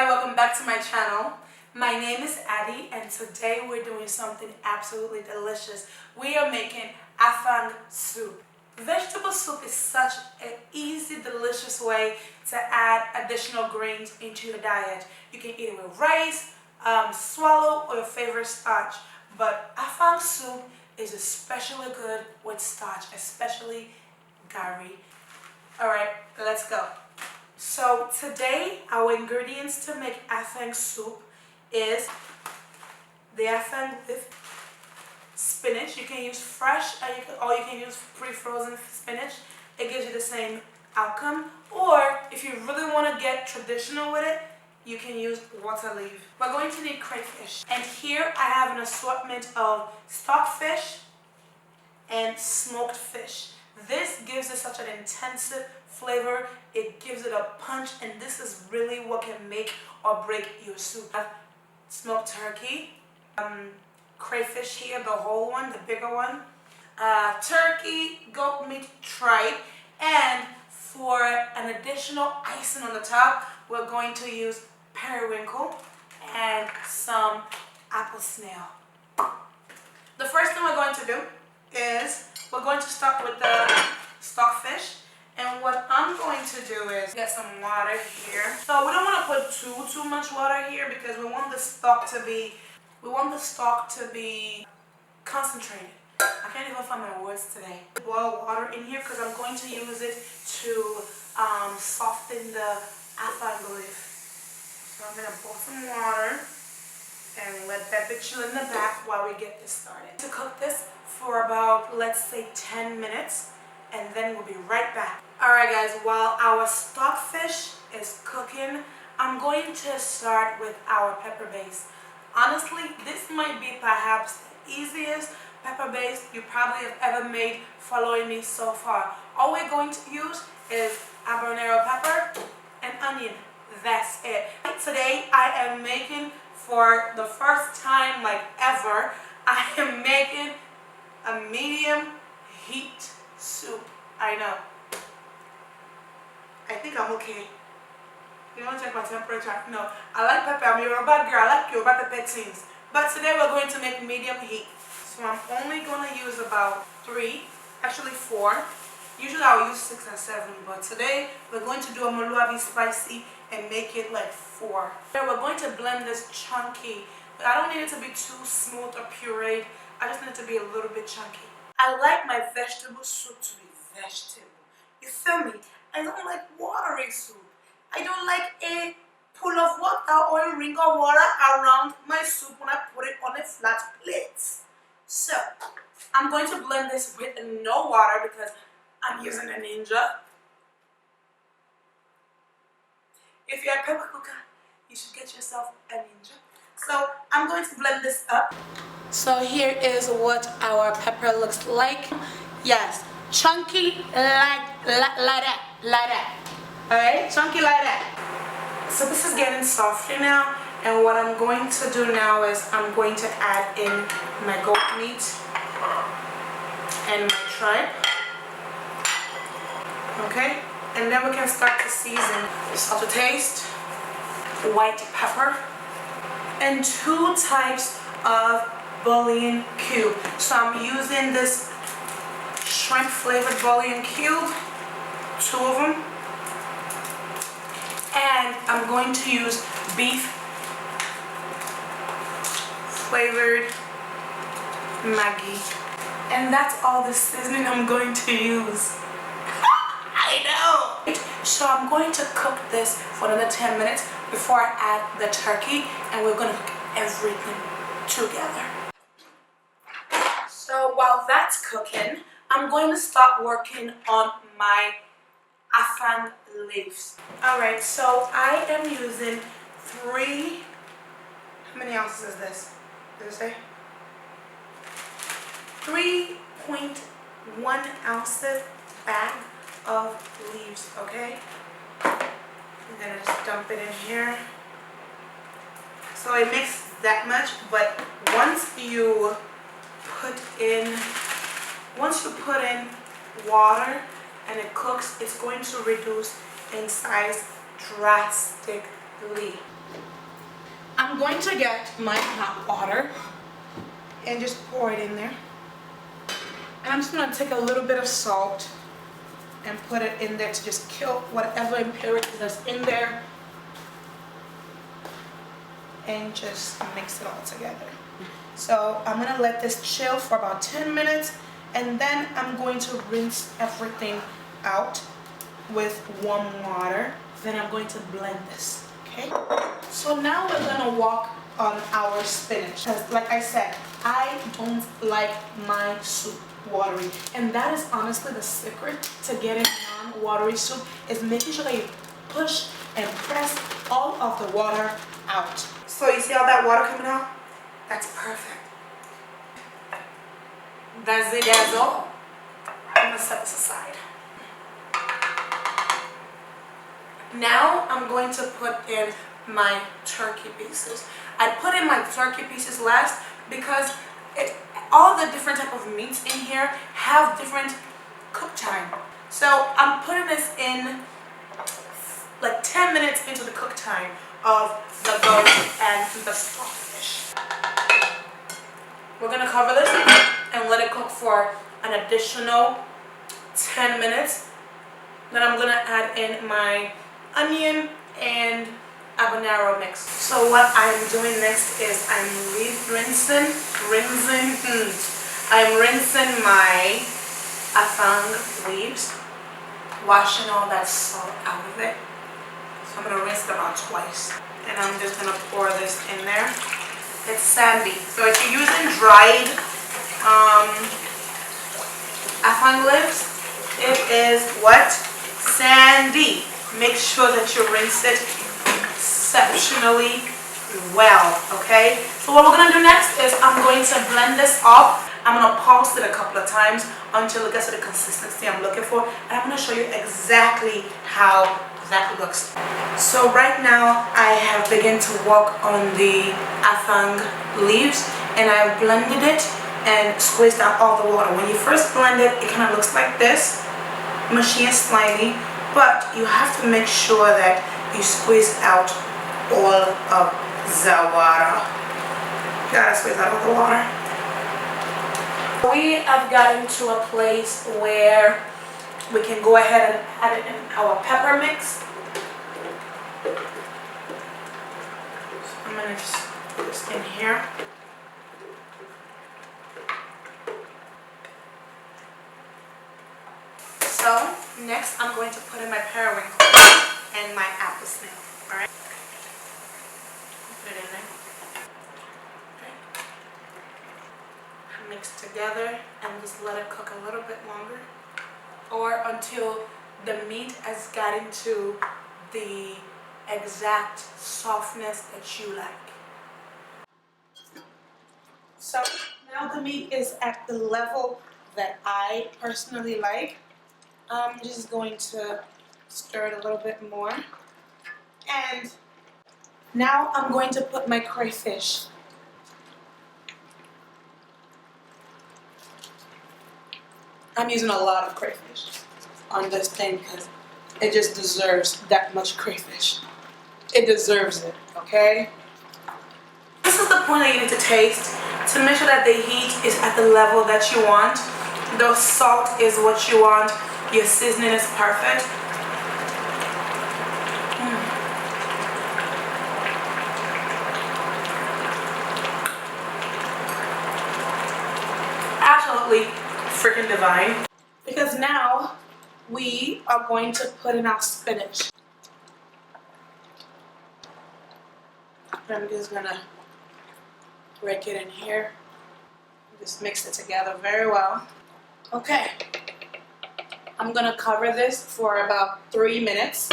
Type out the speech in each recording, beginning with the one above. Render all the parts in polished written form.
welcome back to my channel. My name is Addie and today we're doing something absolutely delicious. We are making Afang Soup. Vegetable soup is such an easy, delicious way to add additional grains into your diet. You can eat it with rice, swallow, or your favorite starch. But Afang Soup is especially good with starch, especially gari. Alright, let's go. So today our ingredients to make Afang Soup is the Afang with spinach. You can use fresh or you can use pre-frozen spinach. It gives you the same outcome. Or if you really want to get traditional with it, you can use water leaf. We're going to need crayfish. And here I have an assortment of stockfish and smoked fish. This gives it such an intensive flavor. It gives it a punch, and this is really what can make or break your soup. Smoked turkey, crayfish here, the whole one, the bigger one, turkey, goat meat tripe, and for an additional icing on the top, we're going to use periwinkle and some apple snail. The first thing we're going to do is we're going to start with the stockfish. And what I'm going to do is get some water here. So we don't want to put too much water here because we want the stock to be concentrated. I can't even find my words today. Boil water in here because I'm going to use it to soften the afang leaf. So I'm going to pour some water and let that be chill in the back while we get this started. To cook this for about, let's say, 10 minutes. And then we'll be right back. Alright guys, while our stockfish is cooking, I'm going to start with our pepper base. Honestly, this might be perhaps the easiest pepper base you probably have ever made following me so far. All we're going to use is habanero pepper and onion. That's it. Today I am making, for the first time like ever, I am making a medium heat soup. I know. I think I'm okay. You want to check my temperature? No. I like pepper. I'm a Yoruba girl. I like Yoruba pepper things. But today we're going to make medium heat. So I'm only going to use about 3, actually 4. Usually I'll use 6 and 7. But today we're going to do a moluabi spicy and make it like 4. Then we're going to blend this chunky. But I don't need it to be too smooth or pureed. I just need it to be a little bit chunky. I like my vegetable soup to be vegetable. You feel me? I don't like watery soup. I don't like a pool of water or a ring of water around my soup when I put it on a flat plate. So, I'm going to blend this with no water because I'm using a Ninja. If you're a pepper cooker, you should get yourself a Ninja. So, I'm going to blend this up. So here is what our pepper looks like. Yes, chunky like that. Alright, chunky like that. So this is getting softer now, and what I'm going to do now is I'm going to add in my goat meat and my tripe. Okay, and then we can start to season. Salt to taste, white pepper, and 2 types of bouillon cube. So I'm using this shrimp flavored bouillon cube, 2 of them, and I'm going to use beef flavored Maggi, and that's all the seasoning I'm going to use. I know. So I'm going to cook this for another 10 minutes before I add the turkey, and we're going to cook everything together. So while that's cooking, I'm going to start working on my afang leaves. Alright, so I am using 3, how many ounces is this? Did it say? 3.1 ounces bag of leaves, okay? I'm gonna just dump it in here. So it makes that much, but once you put in water and it cooks, it's going to reduce in size drastically. leaf. I'm going to get my hot water and just pour it in there. And I'm just going to take a little bit of salt and put it in there to just kill whatever impurity that's in there. And just mix it all together. So I'm going to let this chill for about 10 minutes. And then I'm going to rinse everything out with warm water. Then I'm going to blend this, okay? So now we're going to walk on our spinach. Because like I said, I don't like my soup watery. And that is honestly the secret to getting non-watery soup, is making sure that you push and press all of the water out. So you see all that water coming out? That's perfect. That's all. I'm gonna set this aside. Now I'm going to put in my turkey pieces. I put in my turkey pieces last because all the different type of meats in here have different cook time. So I'm putting this in like 10 minutes into the cook time of the goat and the stockfish. We're gonna cover this and let it cook for an additional 10 minutes. Then I'm gonna add in my onion and habanero mix. So what I'm doing next is I'm rinsing my afang leaves, washing all that salt out of it. So I'm gonna rinse it about twice. And I'm just gonna pour this in there. It's sandy. So if you're using dried afang leaves, it is what? Sandy. Make sure that you rinse it exceptionally well, okay? So what we're gonna do next is I'm going to blend this up. I'm gonna pulse it a couple of times until it gets to the consistency I'm looking for, and I'm gonna show you exactly how that looks. So right now I have begun to work on the afang leaves, and I blended it and squeezed out all the water. When you first blend it, it kind of looks like this, mushy and slimy, but you have to make sure that you squeeze out all of the water. You gotta squeeze out all the water. We have gotten to a place where we can go ahead and add it in our pepper mix. So I'm gonna just put this in here. So next I'm going to put in my periwinkle and my apple snail. Alright? Put it in there. Okay. Mix together and just let it cook a little bit longer, or until the meat has gotten to the exact softness that you like. So now the meat is at the level that I personally like. I'm just going to stir it a little bit more. And now I'm going to put my crayfish. I'm using a lot of crayfish on this thing because it just deserves that much crayfish. It deserves it, okay? This is the point that you need to taste to make sure that the heat is at the level that you want. The salt is what you want. Your seasoning is perfect. Absolutely freaking divine. Because now we are going to put in our spinach. I'm just gonna break it in here. Just mix it together very well. Okay. I'm gonna cover this for about 3 minutes,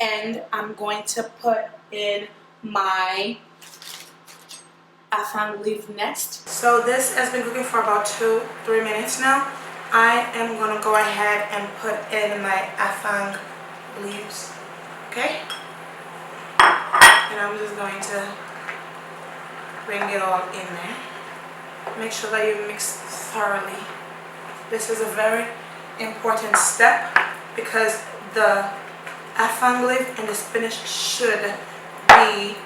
and I'm going to put in my afang leaf next. So this has been cooking for about 2-3 minutes now. I am gonna go ahead and put in my afang leaves, okay? And I'm just going to bring it all in there. Make sure that you mix thoroughly. This is a very important step because the afang leaf and the spinach should be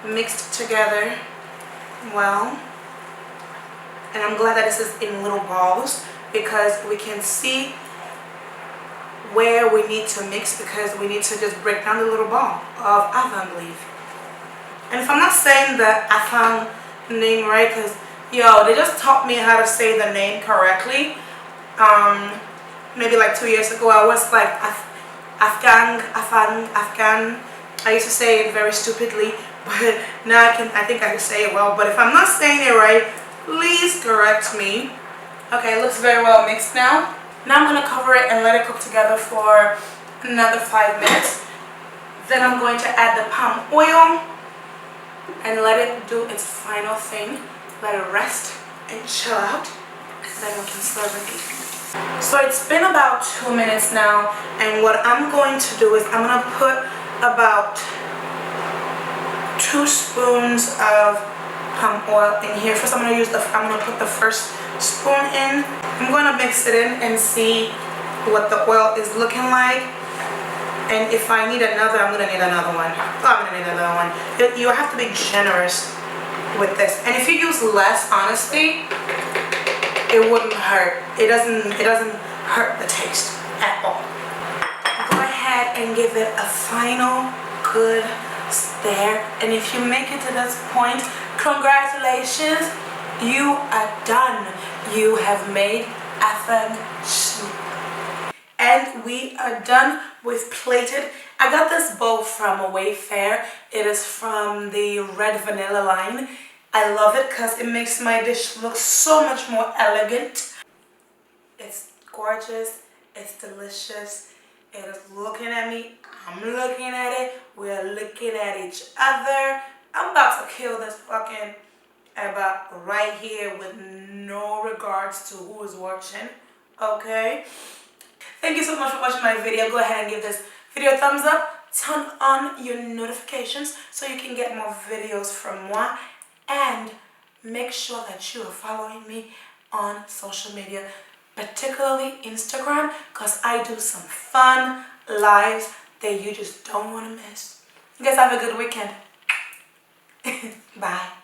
mixed together well. And I'm glad that this is in little balls because we can see where we need to mix, because we need to just break down the little ball of afang leaf. And if I'm not saying the afang name right, because yo, they just taught me how to say the name correctly. Maybe like 2 years ago I was like Afghan. I used to say it very stupidly, but now I think I can say it well. But if I'm not saying it right, please correct me. Okay, it looks very well mixed now. Now I'm going to cover it and let it cook together for another 5 minutes. Then I'm going to add the palm oil and let it do its final thing. Let it rest and chill out. Then we can serve it. So it's been about 2 minutes now, and what I'm going to do is I'm going to put about 2 spoons of palm oil in here. First I'm going to put the first spoon in. I'm going to mix it in and see what the oil is looking like. And if I need another, I'm going to need another one. I'm going to need another one. You have to be generous with this. And if you use less, honestly, it wouldn't hurt. It doesn't hurt the taste at all. Go ahead and give it a final good stir. And if you make it to this point, congratulations, you are done. You have made afang soup. And we are done with plated. I got this bowl from a Wayfair. It is from the red vanilla line. I love it because it makes my dish look so much more elegant. It's gorgeous. It's delicious. It is looking at me. I'm looking at it. We're looking at each other. I'm about to kill this fucking Eba right here with no regards to who is watching. Okay? Thank you so much for watching my video. Go ahead and give this video a thumbs up. Turn on your notifications so you can get more videos from moi. And make sure that you are following me on social media, particularly Instagram, because I do some fun lives that you just don't want to miss. You guys have a good weekend. Bye.